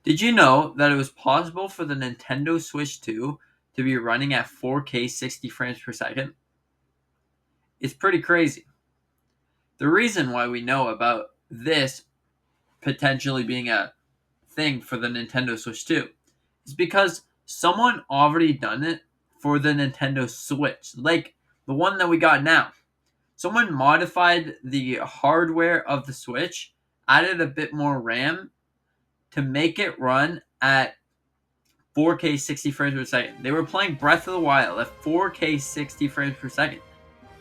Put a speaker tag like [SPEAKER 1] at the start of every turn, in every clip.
[SPEAKER 1] Did you know that it was possible for the Nintendo Switch 2 to be running at 4K 60 frames per second? It's pretty crazy. The reason why we know about this potentially being a thing for the Nintendo Switch 2 is because someone already done it for the Nintendo Switch, like the one that we got now. Someone modified the hardware of the Switch, added a bit more RAM to make it run at 4K 60 frames per second. They were playing Breath of the Wild at 4K 60 frames per second.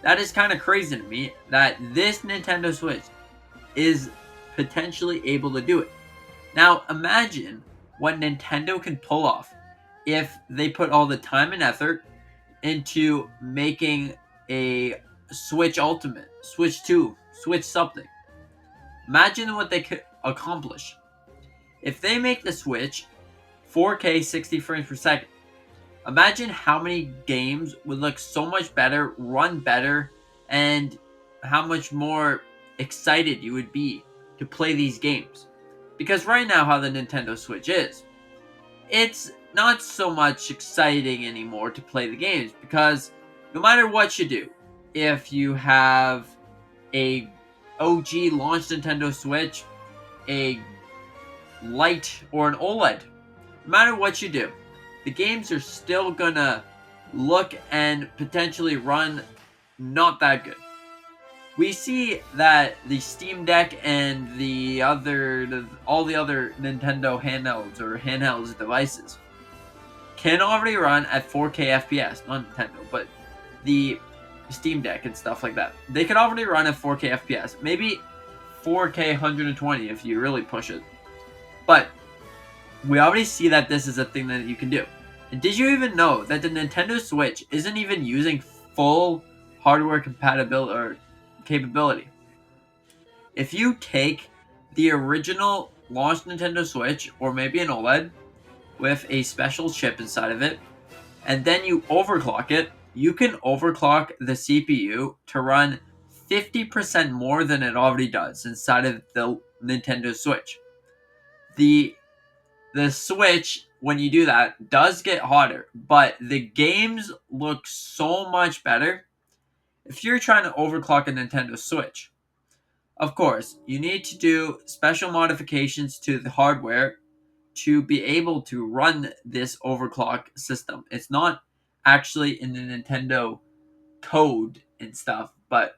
[SPEAKER 1] That is kind of crazy to me that this Nintendo Switch is potentially able to do it. Now, imagine what Nintendo can pull off if they put all the time and effort into making a Switch Ultimate, Switch 2, Switch something. Imagine what they could accomplish. If they make the Switch 4K 60 frames per second, imagine how many games would look so much better, run better, and how much more excited you would be to play these games. Because right now, how the Nintendo Switch is, it's not so much exciting anymore to play the games because no matter what you do, if you have a OG launched Nintendo Switch, a light, or an OLED, no matter what you do, the games are still gonna look and potentially run not that good. We see that the Steam Deck and all the other Nintendo handhelds or handhelds devices can already run at 4K FPS. Not Nintendo, but the Steam Deck and stuff like that. They can already run at 4K FPS. Maybe 4K 120 if you really push it. But we already see that this is a thing that you can do. And did you even know that the Nintendo Switch isn't even using full hardware compatibility or capability? If you take the original launched Nintendo Switch, or maybe an OLED, with a special chip inside of it, and then you overclock it, you can overclock the CPU to run 50% more than it already does inside of the Nintendo Switch. The Switch, when you do that, does get hotter, but the games look so much better if you're trying to overclock a Nintendo Switch. Of course, you need to do special modifications to the hardware to be able to run this overclock system. It's not actually in the Nintendo code and stuff, but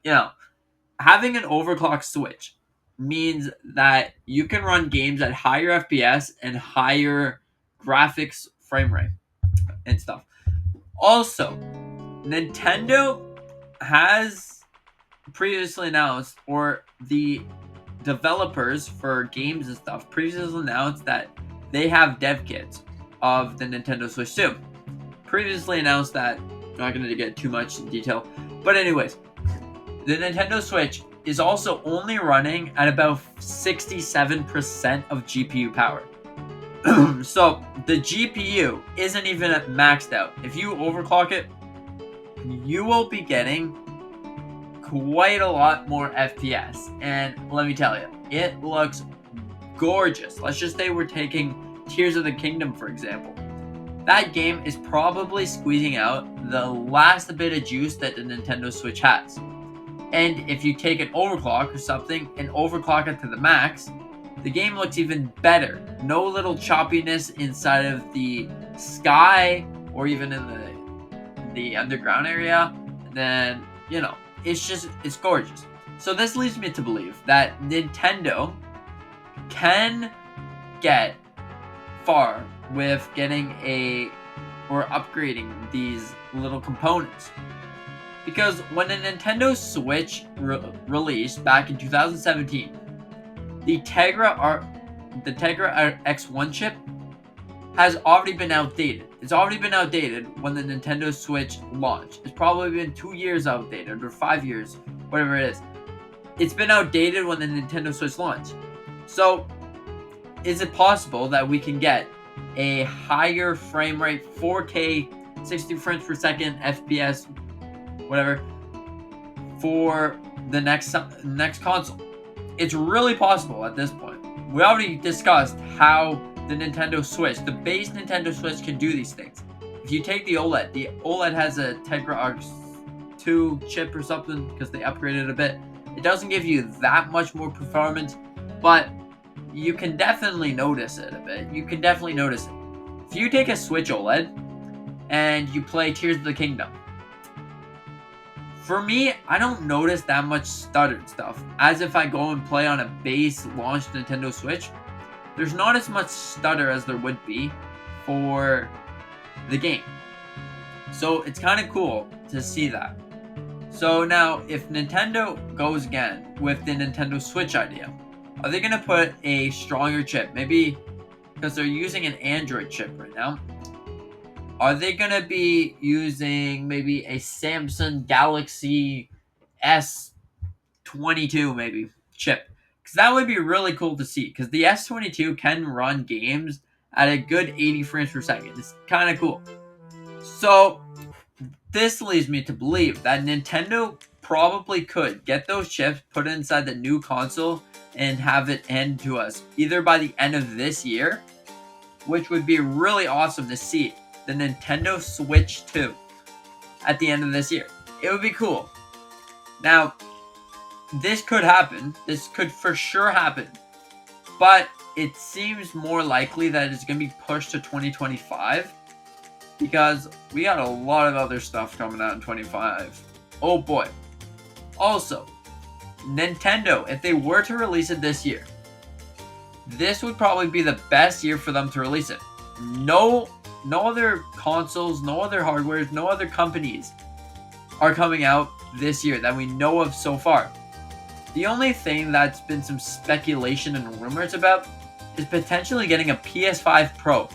[SPEAKER 1] having an overclock Switch means that you can run games at higher FPS and higher graphics frame rate and stuff. Also, Nintendo has previously announced, or the developers for games and stuff previously announced that they have dev kits of the Nintendo Switch 2. Previously announced that, I'm not going to get too much in detail, but anyways, the Nintendo Switch is also only running at about 67% of GPU power. So the GPU isn't even maxed out. If you overclock it, you will be getting quite a lot more FPS. And let me tell you, it looks gorgeous. Let's just say we're taking Tears of the Kingdom, for example. That game is probably squeezing out the last bit of juice that the Nintendo Switch has. And if you take an overclock or something and overclock it to the max, the game looks even better. No little choppiness inside of the sky or even in the underground area. And then, it's gorgeous. So this leads me to believe that Nintendo can get far with getting or upgrading these little components. Because when the Nintendo Switch released back in 2017, the Tegra X1 chip has already been outdated. It's already been outdated when the Nintendo Switch launched. It's probably been 2 years outdated or 5 years, whatever it is. It's been outdated when the Nintendo Switch launched. So, is it possible that we can get a higher frame rate, 4K, 60 frames per second, FPS, whatever, for the next console? It's really possible at this point. We already discussed how the Nintendo Switch. The base Nintendo Switch can do these things. If you take the OLED has a Tegra Arc 2 chip or something because they upgraded it a bit. It doesn't give you that much more performance, but you can definitely notice it a bit. You can definitely notice it. If you take a Switch OLED and you play Tears of the Kingdom, for me, I don't notice that much stuttered stuff. As if I go and play on a base launched Nintendo Switch, there's not as much stutter as there would be for the game. So it's kind of cool to see that. So now, if Nintendo goes again with the Nintendo Switch idea, are they going to put a stronger chip? Maybe because they're using an Android chip right now. Are they going to be using maybe a Samsung Galaxy S22 maybe chip? Because that would be really cool to see. Because the S22 can run games at a good 80 frames per second. It's kind of cool. So this leads me to believe that Nintendo probably could get those chips, put it inside the new console, and have it end to us either by the end of this year, which would be really awesome to see the Nintendo Switch 2 at the end of this year. It would be cool. Now, this could happen. This could for sure happen. But it seems more likely that it's going to be pushed to 2025 because we got a lot of other stuff coming out in 25. Oh boy. Also, Nintendo, if they were to release it this year, this would probably be the best year for them to release it. No other consoles, no other hardwares, no other companies are coming out this year that we know of so far. The only thing that's been some speculation and rumors about is potentially getting a PS5 Pro.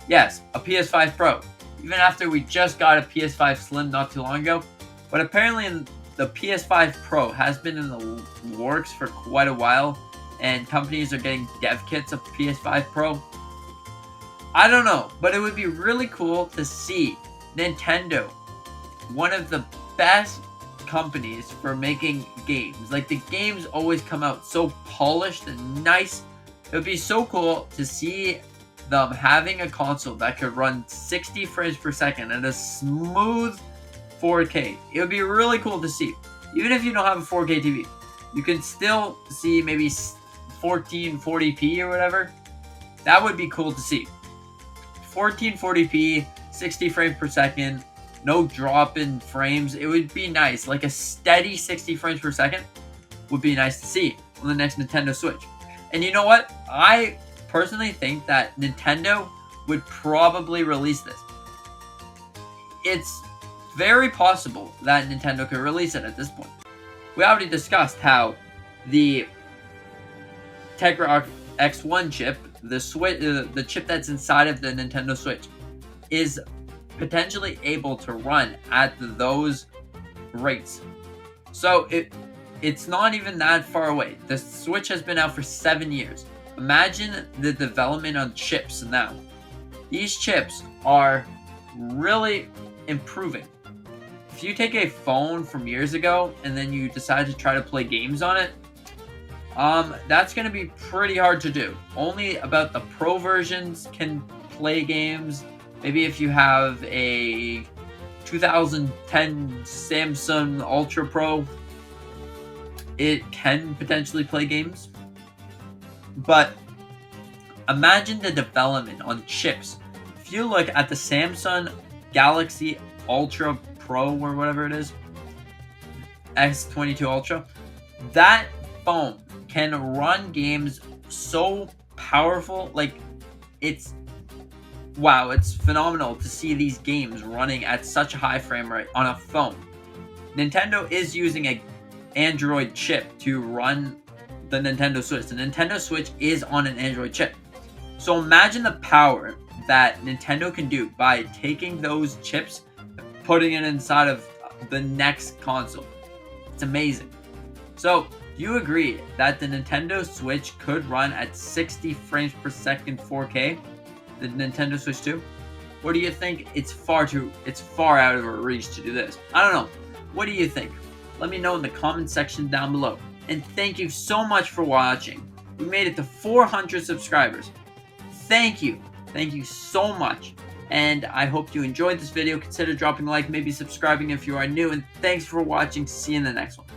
[SPEAKER 1] Yes, a PS5 Pro. Even after we just got a PS5 Slim not too long ago. But apparently the PS5 Pro has been in the works for quite a while. And companies are getting dev kits of PS5 Pro. I don't know, but it would be really cool to see Nintendo, one of the best companies for making games. Like, the games always come out so polished and nice. It would be so cool to see them having a console that could run 60 frames per second at a smooth 4K. It would be really cool to see. Even if you don't have a 4K TV, you can still see maybe 1440p or whatever. That would be cool to see. 1440p, 60 frames per second, no drop in frames. It would be nice. Like a steady 60 frames per second would be nice to see on the next Nintendo Switch. And you know what? I personally think that Nintendo would probably release this. It's very possible that Nintendo could release it at this point. We already discussed how the Tegra Arc X1 chip, the chip that's inside of the Nintendo Switch, is potentially able to run at those rates. So it's not even that far away. The Switch has been out for 7 years. Imagine the development on chips now. These chips are really improving. If you take a phone from years ago and then you decide to try to play games on it, that's going to be pretty hard to do. Only about the Pro versions can play games. Maybe if you have a 2010 Samsung Ultra Pro, it can potentially play games. But imagine the development on chips. If you look at the Samsung Galaxy Ultra Pro or whatever it is, S22 Ultra, that phone can run games so powerful. Like, it's phenomenal to see these games running at such a high frame rate on a phone. Nintendo is using an Android chip to run the Nintendo Switch. The Nintendo Switch is on an Android chip. So imagine the power that Nintendo can do by taking those chips, putting it inside of the next console. It's amazing. So, do you agree that the Nintendo Switch could run at 60 frames per second 4K? The Nintendo Switch 2? Or do you think it's far out of our reach to do this? I don't know. What do you think? Let me know in the comment section down below. And thank you so much for watching. We made it to 400 subscribers. thank you. Thank you so much. And I hope you enjoyed this video. Consider dropping a like, maybe subscribing if you are new. And thanks for watching. See you in the next one.